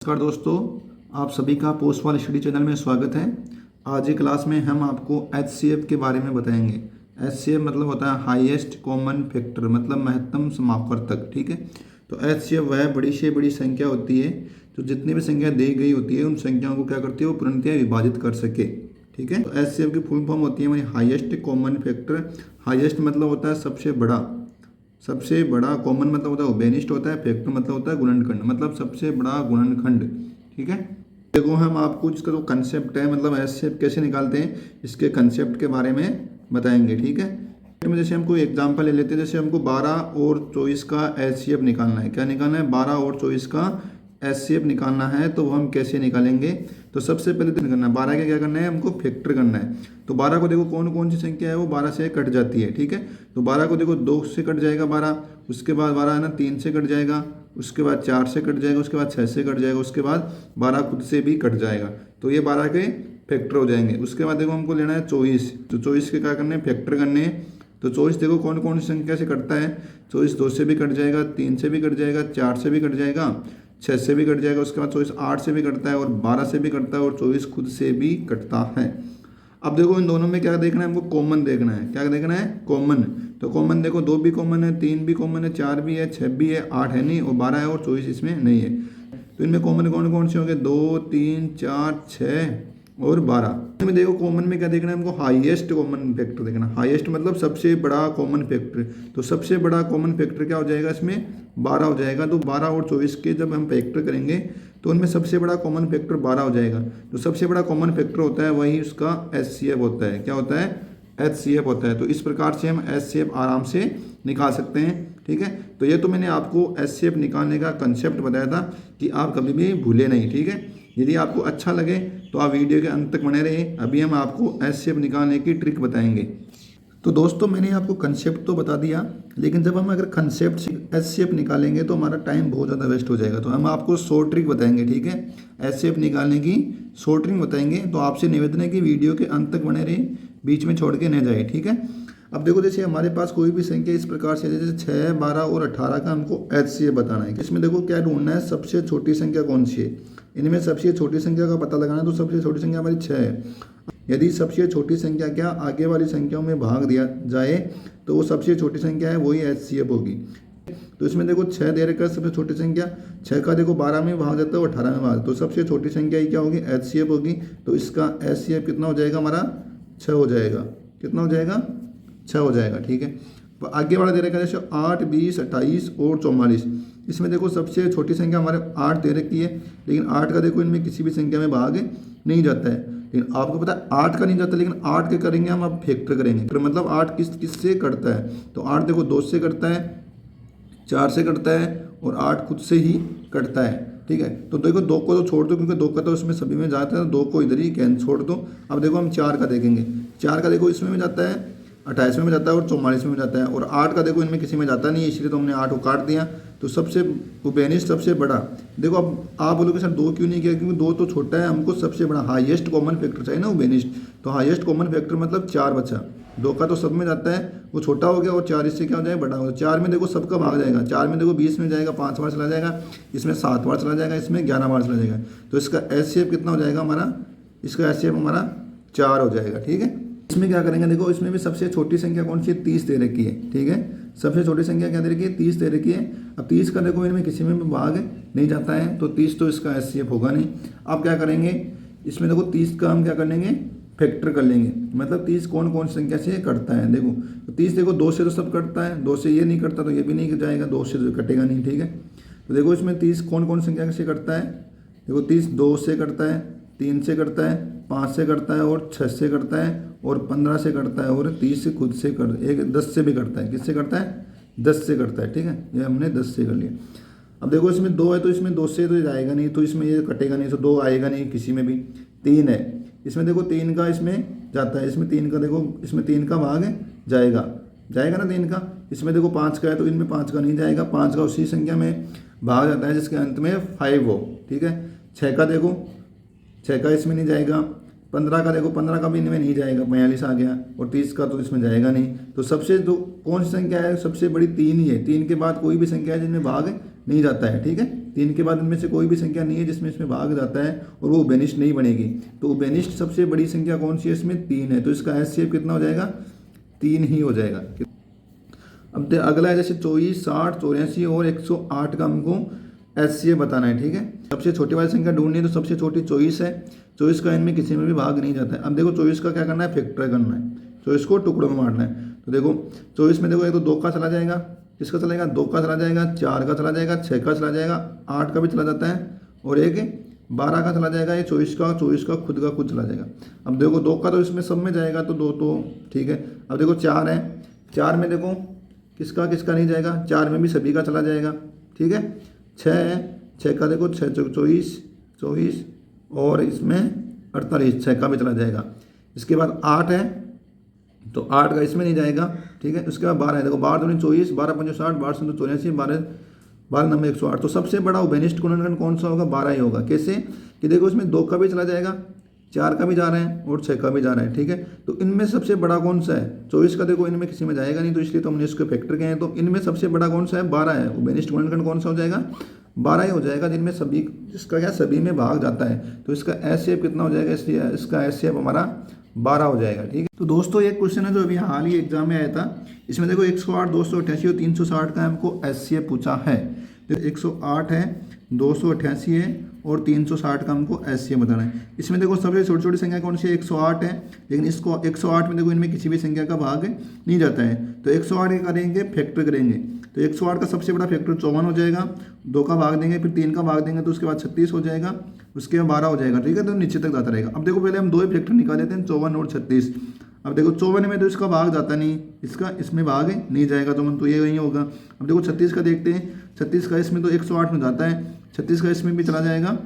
नमस्कार दोस्तों, आप सभी का पोस्टफॉल स्टडी चैनल में स्वागत है। आज की क्लास में हम आपको HCF के बारे में बताएंगे। HCF मतलब होता है हाईएस्ट कॉमन फैक्टर, मतलब महत्तम समापवर्तक। ठीक है, तो HCF वह बड़ी से बड़ी संख्या होती है जो जितनी भी संख्या दी गई होती है उन संख्याओं को क्या करती है, वो पूर्णतः विभाजित कर सके। ठीक है, तो HCF की फुल फॉर्म होती है हमारी हाईएस्ट कॉमन फैक्टर। हाईएस्ट मतलब होता है सबसे बड़ा, कॉमन मतलब होता है बेनिस्ट होता है, फैक्टर मतलब होता है गुणनखंड, मतलब सबसे बड़ा गुणनखंड। ठीक है, देखो हम आपको इसका जो कंसेप्ट है, मतलब HCF कैसे निकालते हैं, इसके कंसेप्ट के बारे में बताएंगे। ठीक है, जैसे हमको एग्जांपल ले लेते हैं, जैसे हमको 12 और 24 का HCF निकालना है। क्या निकालना है? 12 और 24 का HCF निकालना है। तो वो हम कैसे निकालेंगे? तो सबसे पहले तो करना है 12 का क्या करना है, हमको फैक्टर करना है। तो 12 को देखो कौन कौन सी संख्या है, वो 12 से कट जाती है। ठीक है, तो 12 को देखो 2 से कट जाएगा 12, उसके बाद 12 है ना 3 से कट जाएगा, उसके बाद 4 से कट जाएगा, उसके बाद 6 से कट जाएगा, उसके बाद 12 खुद से भी कट जाएगा। तो ये 12 के फैक्टर हो जाएंगे। उसके बाद देखो हमको लेना है 24। तो 24 के क्या करने हैं, फैक्टर करने हैं। तो 24 देखो कौन कौन सी संख्या से कटता है। 24 2 से भी कट जाएगा, 3 से भी कट जाएगा, 4 से भी कट जाएगा, 6 से भी कट जाएगा, उसके बाद 24 8 से भी कटता है और 12 से भी कटता है और 24 खुद से भी कटता है। अब देखो इन दोनों में क्या देखना है, हमको कॉमन देखना है। क्या देखना है? कॉमन। तो कॉमन देखो 2 भी कॉमन है, 3 भी कॉमन है, 4 भी है, 6 भी है, 8 है नहीं, और 12 है और 24 इसमें नहीं है। तो इनमें कॉमन कौन कौन से होंगे? 2 3 4 6 और 12 में देखो कॉमन में क्या देखना है हमको, हाईएस्ट कॉमन फैक्टर देखना। हाईएस्ट मतलब सबसे बड़ा कॉमन फैक्टर। तो सबसे बड़ा कॉमन फैक्टर क्या हो जाएगा, इसमें 12 हो जाएगा। तो 12 और 24 के जब हम फैक्टर करेंगे तो उनमें सबसे बड़ा कॉमन फैक्टर 12 हो जाएगा। तो सबसे बड़ा कॉमन फैक्टर होता है वही उसका HCF होता है। क्या होता है? HCF होता है। तो इस प्रकार से हम HCF आराम से निकाल सकते हैं। ठीक है, तो ये तो मैंने आपको HCF निकालने का कंसेप्ट बताया था कि आप कभी भी भूले नहीं। ठीक है, यदि आपको अच्छा लगे तो आप वीडियो के अंत तक बने रहिए। अभी हम आपको HCF निकालने की ट्रिक बताएंगे। तो दोस्तों मैंने आपको कंसेप्ट तो बता दिया, लेकिन जब हम अगर कंसेप्ट से HCF निकालेंगे तो हमारा टाइम बहुत ज़्यादा वेस्ट हो जाएगा। तो हम आपको शॉर्ट ट्रिक बताएंगे। ठीक है, HCF निकालने की शॉर्ट ट्रिक बताएंगे। तो आपसे निवेदन है कि वीडियो के अंत तक बने रहे, बीच में छोड़ के न जाए। ठीक है, अब देखो जैसे हमारे पास कोई भी संख्या इस प्रकार से, जैसे 6 12 और 18 का हमको HCF बताना है। इसमें देखो क्या ढूंढना है, सबसे छोटी संख्या कौन सी है। इनमें सबसे छोटी संख्या का पता लगाना है। तो सबसे छोटी संख्या हमारी 6 है। यदि सबसे छोटी संख्या क्या आगे वाली संख्याओं में भाग दिया जाए तो वो सबसे छोटी संख्या है, वही HCF होगी। तो इसमें देखो 6 दे रखा है, सबसे छोटी संख्या 6 का देखो 12 में भाग जाता है और 18 में भाग, तो सबसे छोटी संख्या ही क्या होगी, HCF होगी। तो इसका HCF कितना हो जाएगा हमारा, 6 हो जाएगा। कितना हो जाएगा? 6 हो जाएगा। ठीक है, तो आगे वाला दे रखा है जैसे 8 20 28 और 44। इसमें देखो सबसे छोटी संख्या हमारे 8 दे रखी है, लेकिन 8 का देखो इनमें किसी भी संख्या में भाग नहीं जाता है। लेकिन आपको पता है 8 का नहीं जाता, लेकिन 8 के करेंगे हम, अब फैक्टर करेंगे। फिर मतलब 8 किससे कटता है? तो 8 देखो 2 से कटता है, 4 से कटता है और 8 खुद से ही कटता है। ठीक है, तो देखो 2 को तो छोड़ दो, क्योंकि 2 का तो इसमें सभी में जाता है, तो 2 को इधर ही कैंसिल छोड़ दो। अब देखो हम 4 का देखेंगे। 4 का देखो इसमें जाता है, 28 में जाता है और 44 में जाता है, और 8 का देखो इनमें किसी में जाता नहीं है, इसलिए तो हमने 8 को काट दिया। तो सबसे बेनिस्ट सबसे बड़ा देखो, अब आप बोलोगे सर 2 क्यों नहीं किया, क्योंकि 2 तो छोटा है, हमको सबसे बड़ा हाईएस्ट कॉमन फैक्टर चाहिए ना, वो बेनिस्ट। तो हाईएस्ट कॉमन फैक्टर मतलब 4 बचा। 2 का तो सब में जाता है, वो छोटा हो गया, और 4 इससे क्या हो जाएगा, बड़ा हो गया। 4 में देखो सबका भाग जाएगा। 4 में देखो 20 में जाएगा, 5 बार चला जाएगा, इसमें 7 बार चला जाएगा, इसमें 11 बार चला जाएगा। तो इसका HCF कितना हो जाएगा हमारा, इसका HCF हमारा 4 हो जाएगा। ठीक है, इसमें क्या करेंगे, देखो इसमें भी सबसे छोटी संख्या कौन सी है, 30 दे रखी है। ठीक है, सबसे छोटी संख्या क्या दे रखी है, 30 दे रखी है। अब 30 का देखो इनमें किसी में भी भाग नहीं जाता है, तो 30 तो इसका HCF होगा नहीं। अब क्या करेंगे, इसमें देखो 30 का हम क्या कर लेंगे, फैक्टर कर लेंगे। मतलब 30 कौन कौन सी संख्या से कटता है, देखो तो 30 देखो 2 से तो सब कटता है, 2 से ये नहीं कटता तो ये भी नहीं जाएगा, 2 से तो कटेगा नहीं। ठीक है, तो देखो इसमें 30 कौन कौन संख्या से कटता है, देखो 30 2 से कटता है, 3 से कटता है, 5 से कटता है और 6 से कटता है और 15 से कटता है और 30 से खुद से एक 10 से भी कटता है। किससे कटता है? 10 से कटता है। ठीक है, ये हमने 10 से कर लिया। अब देखो इसमें 2 है, तो इसमें 2 से तो जाएगा नहीं, तो इसमें ये कटेगा नहीं, तो 2 आएगा नहीं किसी में भी। 3 है, इसमें देखो 3 का इसमें जाता है, इसमें 3 का देखो, इसमें 3 का भाग जाएगा ना 3 का। इसमें देखो 5 का है, तो इनमें 5 का नहीं जाएगा। 5 का उसी संख्या में भाग जाता है जिसके अंत में 5 हो। ठीक है, 6 का देखो, 6 का इसमें नहीं जाएगा। 15 का देखो, 15 का भी इनमें नहीं जाएगा, 42 आ गया, और 30 का तो इसमें जाएगा नहीं। तो सबसे जो कौन सी संख्या है सबसे बड़ी, 3 ही है। 3 के बाद कोई भी संख्या है जिनमें भाग नहीं जाता है। ठीक है, 3 के बाद इनमें से कोई भी संख्या नहीं है जिसमें इसमें भाग जाता है और वो बेनिस्ट नहीं बनेगी। तो बेनिस्ट सबसे बड़ी संख्या कौन सी है, इसमें 3 है, तो इसका एचसीएफ कितना हो जाएगा, 3 ही हो जाएगा। अब अगला है जैसे 24, 60, 84 और 108 का हमको एचसीएफ बताना है। ठीक है, सबसे छोटी वाली संख्या ढूंढनी है, तो सबसे छोटी 24 है। 24 का इनमें किसी में भी भाग नहीं जाता है। अब देखो 24 का क्या करना है, फैक्टर करना है, 24 को टुकड़ों में बांटना है। तो देखो 24 में देखो ये तो 2 का चला जाएगा, किसका चलेगा, 2 का चला जाएगा, 4 का चला जाएगा, 6 का चला जाएगा, 8 का भी चला जाता है और एक 12 का चला जाएगा। ये 24 का खुद का खुद चला जाएगा। अब देखो 2 का तो इसमें सब में जाएगा, तो 2 तो ठीक है। अब देखो 4 है, 4 में देखो किसका किसका नहीं जाएगा, 4 में भी सभी का चला जाएगा। ठीक है, 6 है, 6 का देखो 6 24 और इसमें 48, 6 का भी चला जाएगा। इसके बाद 8 है, तो 8 का इसमें नहीं जाएगा। ठीक है, उसके बाद 12 है, देखो 12 दूनी 24, 12 पंजे 60, 12 से 84, 12 नंबर 108। तो सबसे बड़ा बेनिस्ट गुणनखंड कौन सा होगा, 12 ही होगा। कैसे कि देखो इसमें 2 का भी चला जाएगा, 4 का भी जा रहा है और 6 का भी जा रहा है। ठीक है, तो इनमें सबसे बड़ा कौन सा है, 24 का देखो इनमें किसी में जाएगा नहीं, तो इसलिए तो हमने इसको फैक्टर किए हैं। तो इनमें सबसे बड़ा कौन सा है, 12 है। वो बेनिस्ट गुणनखंड कौन सा हो जाएगा, 12 ही हो जाएगा, जिनमें सभी, जिसका क्या सभी में भाग जाता है। तो इसका एचसीएफ कितना हो जाएगा, इसलिए इसका एचसीएफ हमारा 12 हो जाएगा। ठीक है, तो दोस्तों एक क्वेश्चन है जो अभी हाल ही एग्जाम में आया था। इसमें देखो 108, 288 और 360 का हमको एचसीएफ पूछा है। तो 108 है, 288 है और 360 का हमको एचसीएफ बताना है। इसमें देखो सबसे छोटी छोटी संख्या कौन सी है, 108 है, लेकिन इसको 108 में देखो इनमें किसी भी संख्या का भाग नहीं जाता है। तो 108 करेंगे, फैक्टर करेंगे, तो 108 का सबसे बड़ा फैक्टर 54 हो जाएगा। 2 का भाग देंगे, फिर 3 का भाग देंगे, तो उसके बाद 36 हो जाएगा, उसके बाद 12 हो जाएगा। ठीक है, तो नीचे तक जाता रहेगा। अब देखो पहले हम 2 फैक्टर निकाल लेते हैं, 54 और 36। अब देखो 54 में तो इसका भाग जाता नहीं, इसका इसमें भाग नहीं जाएगा, तो ये वही होगा। अब देखो 36 का देखते हैं, 36 का इसमें तो 108 में जाता है, 36 का इसमें भी चला जाएगा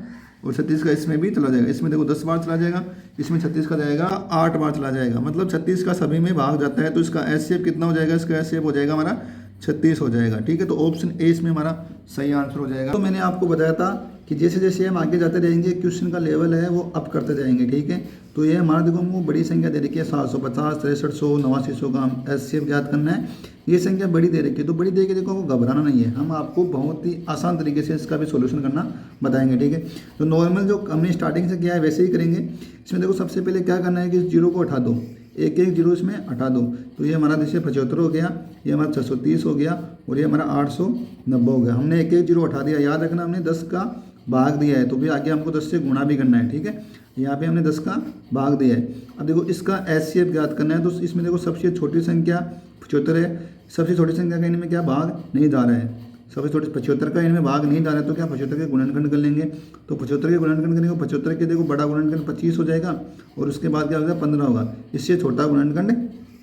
और 36 का इसमें भी चला जाएगा। इसमें देखो 10 बार चला जाएगा, इसमें 36 का जाएगा 8 बार चला जाएगा, मतलब 36 का सभी में भाग जाता है। तो इसका एचसीएफ कितना हो जाएगा, इसका एचसीएफ हो जाएगा हमारा 36 हो जाएगा। ठीक है, तो ऑप्शन ए इसमें हमारा सही आंसर हो जाएगा। तो मैंने आपको बताया था कि जैसे जैसे हम आगे जाते रहेंगे, क्वेश्चन का लेवल है वो अप करते जाएंगे। ठीक है, तो ये हमारा देखो हमको बड़ी संख्या दे रखी है 750, 6300, 8900 का हम एचसीएफ याद करना है। ये संख्या बड़ी दे रखी है, तो बड़ी दे के देखो आपको घबराना नहीं है, हम आपको बहुत ही आसान तरीके से इसका भी सोल्यूशन करना बताएंगे। ठीक है, तो नॉर्मल जो हमने स्टार्टिंग से किया है वैसे ही करेंगे। इसमें देखो सबसे पहले क्या करना है कि इस जीरो को हटा दो, एक एक जीरो इसमें हटा दो, तो ये हमारा जैसे 75 हो गया, ये हमारा 630 हो गया और ये हमारा 890 हो गया। हमने एक एक जीरो हटा दिया, याद रखना हमने 10 का भाग दिया है, तो भी आगे हमको 10 से गुणा भी करना है। ठीक है, यहाँ पे हमने 10 का भाग दिया है। अब देखो इसका एचसीएफ ज्ञात करना है, तो इसमें देखो सबसे छोटी संख्या 75 है, सबसे छोटी संख्या का इनमें क्या भाग नहीं जा रहा है, सबसे छोटे 75 का इनमें भाग नहीं जा रहा है, तो क्या 75 के गुणनखंड कर लेंगे। तो 75 के गुणनखंड करेंगे, 75 के देखो बड़ा गुणनखंड 25 हो जाएगा और उसके बाद क्या होगा 15 होगा, इससे छोटा गुणनखंड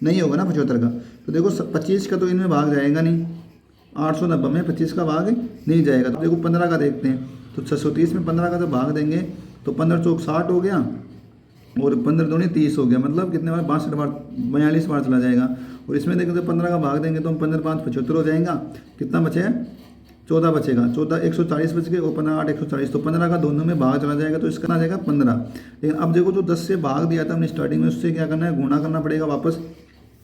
नहीं होगा ना 75 का। तो देखो 25 का तो इनमें भाग जाएगा नहीं, 890 में 25 का भाग नहीं जाएगा। तो देखो 15 का देखते हैं, तो 630 में 15 का तो भाग देंगे, तो 15 चौक 60 हो गया और 15 दूनी 30 हो गया, मतलब कितने बार 62 बार 42 बार चला जाएगा। और इसमें देखें तो 15 का भाग देंगे तो हम 15 5 75 हो जाएगा, कितना बचे 14 बचेगा, 14 140 बच गए और 15 8 140, तो 15 का दोनों में भाग चला जाएगा, तो इसका आ जाएगा 15। लेकिन अब देखो जो 10 से भाग दिया था हमने स्टार्टिंग में, उससे क्या करना है, गुणा करना पड़ेगा वापस,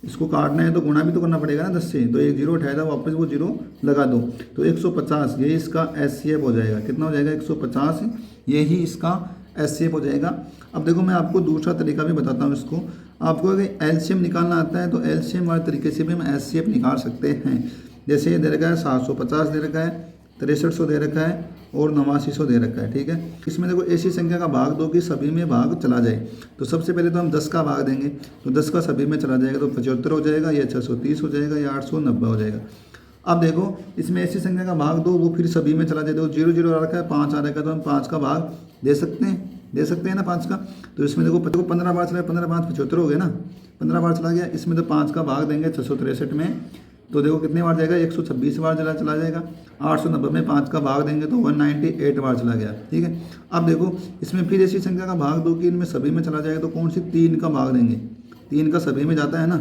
इसको काटना है तो गुणा भी तो करना पड़ेगा ना 10 से, तो एक जीरो उठाया था वापस वो जीरो लगा दो, तो 150 यही इसका एचसीएफ हो जाएगा। कितना हो जाएगा 150, यही इसका एचसीएफ हो जाएगा। अब देखो मैं आपको दूसरा तरीका भी बताता हूँ इसको, आपको अगर एलसीएम निकालना आता है तो एलसीएम वाले तरीके से भी हम एचसीएफ निकाल सकते हैं। जैसे ये दे रखा है 750 दे रखा है, 6300 दे रखा है और 8900 दे रखा है। ठीक है, इसमें देखो ऐसी संख्या का भाग दो कि सभी में भाग चला जाए। तो सबसे पहले तो हम 10 का भाग देंगे, तो 10 का सभी में चला जाएगा, तो 75 हो जाएगा, या 630 हो जाएगा, या 890 हो जाएगा। अब देखो इसमें ऐसी संख्या का भाग दो वो फिर सभी में चला जाए, तो 0 0 आ रखा है, 5 आ रखा है, तो हम 5 का भाग दे सकते हैं ना 5 का। तो इसमें देखो 15 बार चला, 15 5 75 हो गया ना, 15 बार चला गया, इसमें तो 5 का भाग देंगे 663 में, तो देखो कितने बार जाएगा 126 बार चला जाएगा। 890 में 5 का भाग देंगे तो 198 बार चला गया। ठीक है, अब देखो इसमें फिर ऐसी संख्या का भाग दो कि इनमें सभी में चला जाएगा, तो कौन सी 3 का भाग देंगे, 3 का सभी में जाता है ना,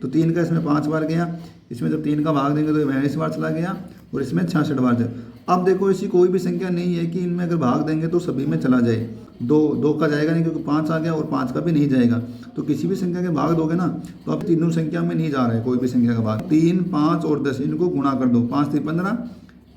तो 3 का इसमें 5 बार गया, इसमें जब 3 का भाग देंगे तो 42 बार चला गया और इसमें 66 बार जाए। अब देखो ऐसी कोई भी संख्या नहीं है कि इनमें अगर भाग देंगे तो सभी में चला जाए, 2 का जाएगा नहीं क्योंकि 5 आ गया और 5 का भी नहीं जाएगा। तो किसी भी संख्या के भाग दोगे ना तो अब तीनों संख्या में नहीं जा रहा है कोई भी संख्या का भाग। 3 5 और 10 इनको गुणा कर दो, 5 3 15,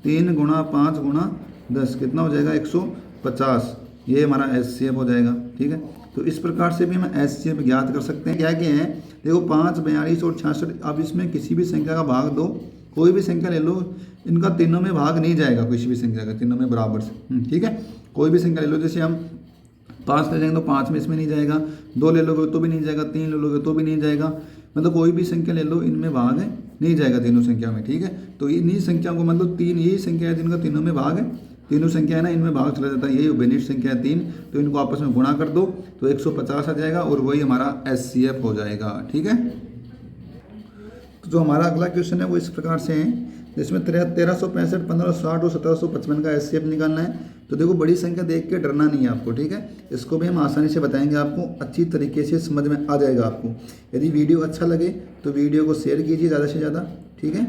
3 गुणा 5 गुणा 10 कितना हो जाएगा 150, ये हमारा HCF हो जाएगा। ठीक है, तो इस प्रकार से भी हम HCF ज्ञात कर सकते हैं। क्या क्या है देखो 5, 42 और 66। अब इसमें किसी भी संख्या का भाग दो, कोई भी संख्या ले लो, इनका तीनों में भाग नहीं जाएगा, किसी भी संख्या का तीनों में बराबर से। ठीक है, कोई भी संख्या ले लो, जैसे हम 5 ले जाएंगे तो 5 में इसमें नहीं जाएगा, 2 ले लोगे तो भी नहीं जाएगा, 3 ले लोगे तो भी नहीं जाएगा, मतलब कोई भी संख्या ले लो इनमें भाग है नहीं जाएगा तीनों संख्या में। ठीक है, तो इन्हीं संख्या को मतलब 3 यही संख्या है जिनका तीनों में भाग है, तीनों संख्या है ना इनमें भाग चला जाता है, यही बेनिट संख्या है 3, तो इनको आपस में गुणा कर दो तो 150 आ जाएगा और वही हमारा HCF हो जाएगा। ठीक है, तो जो हमारा अगला क्वेश्चन है वो इस प्रकार से है, जिसमें 1365, 1560 और 1755 का HCF निकालना है। तो देखो बड़ी संख्या देख के डरना नहीं है आपको। ठीक है, इसको भी हम आसानी से बताएंगे, आपको अच्छी तरीके से समझ में आ जाएगा आपको। यदि वीडियो अच्छा लगे तो वीडियो को शेयर कीजिए ज़्यादा से ज़्यादा। ठीक है,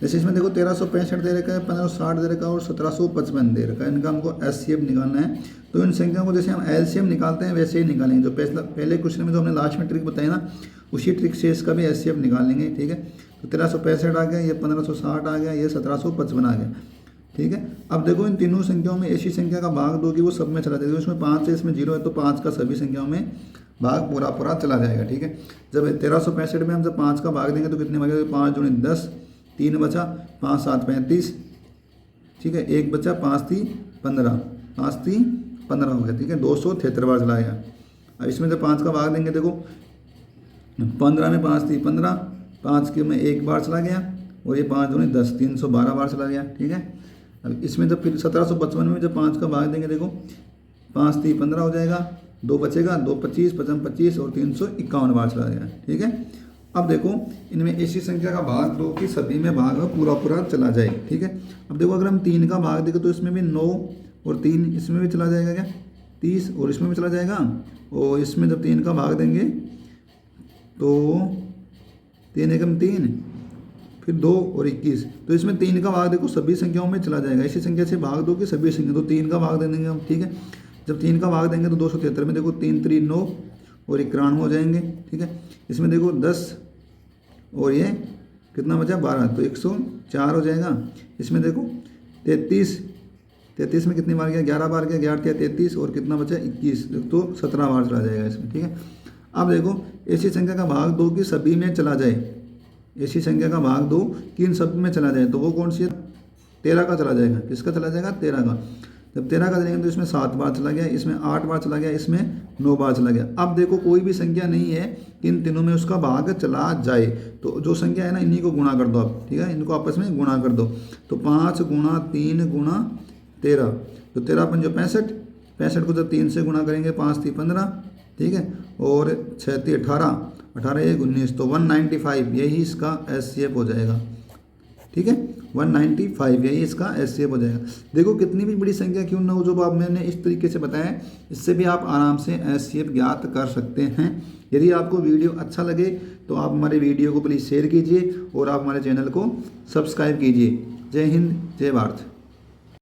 जैसे इसमें देखो 1365 दे रखा है, 1560 दे रखा है और 1755 दे रखा है, इनका हमको HCF निकालना है। तो इन संख्याओं को जैसे हम LCM निकालते हैं वैसे ही निकालेंगे, जो पहले क्वेश्चन में जो हमने लास्ट में ट्रिक बताई ना, उसी ट्रिक से इसका भी HCF निकाल लेंगे। ठीक है, तो 1365 आ गया, ये 1560 आ गया, ये 1755 आ गया। ठीक है, अब देखो इन तीनों संख्याओं में ऐसी संख्या का भाग दोगे वो सब में चला जाएगा, इसमें 5 है इसमें 0 है, तो 5 का सभी संख्याओं में भाग पूरा पूरा चला जाएगा। ठीक है, जब 1365 में हम जब 5 का भाग देंगे तो कितने भाग 5 दूनी 10, 3 बचा, 5 7 35। ठीक है, 1 बचा, 5 3 15, 5 3 15 हो गया। ठीक है, 273 बार चला गया। अब इसमें जब 5 का भाग देंगे देखो 15 में 5 3 15, 5 के में 1 बार चला गया और ये 5 दूनी 10, 312 बार चला गया। ठीक है, अब इसमें जब फिर 1755 में जब 5 का भाग देंगे देखो 5 3 15 हो जाएगा, 2 बचेगा, 2 25, 55 25 और 351 बार चला गया। ठीक है, अब देखो इनमें ऐसी संख्या का भाग दो कि सभी में भाग पूरा पूरा चला जाए। ठीक है, अब देखो अगर हम 3 का भाग देंगे तो इसमें भी 9 और 3 इसमें भी चला जाएगा, क्या 30 और इसमें भी चला जाएगा, और इसमें जब 3 का भाग देंगे तो 3 एकम 3, फिर 2 और 21, तो इसमें 3 का भाग देखो सभी संख्याओं में चला जाएगा। इसी संख्या से भाग दो कि सभी संख्या, तो 3 का भाग दे देंगे हम। ठीक है, जब 3 का भाग देंगे तो 273 में देखो 3 3 9 और 91 हो जाएंगे। ठीक है, इसमें देखो 10 और ये कितना बचा 12, तो 104 हो जाएगा। इसमें देखो 33 में कितनी बार गया 11 बार गया, 11 33 और कितना बचा 21, तो 17 बार चला जाएगा इसमें। ठीक है, अब देखो ऐसी संख्या का भाग दो कि सभी में चला जाए, ऐसी संख्या का भाग दो कि इन सब में चला जाए, तो वो कौन सी है 13 का चला जाएगा। किसका चला जाएगा 13 का। जब 13 का चलेंगे तो इसमें 7 बार चला गया, इसमें 8 बार चला गया, इसमें 9 बार चला गया। अब देखो कोई भी संख्या नहीं है कि इन तीनों में उसका भाग चला जाए, तो जो संख्या है ना इन्हीं को गुणा कर दो आप। ठीक है, इनको आपस में गुणा कर दो, तो 5 गुणा 3 गुणा 13, तो 13 पंजे 65, 65 को जब 3 से गुणा करेंगे 5 3 15। ठीक है, और 6 3 18, 18 1 19, तो 195 यही इसका HCF हो जाएगा। ठीक है, 195 यही इसका HCF हो जाएगा। देखो कितनी भी बड़ी संख्या क्यों ना हो, जो आप मैंने इस तरीके से बताया इससे भी आप आराम से HCF ज्ञात कर सकते हैं। यदि आपको वीडियो अच्छा लगे तो आप हमारे वीडियो को प्लीज़ शेयर कीजिए और आप हमारे चैनल को सब्सक्राइब कीजिए। जय हिंद, जय भारत।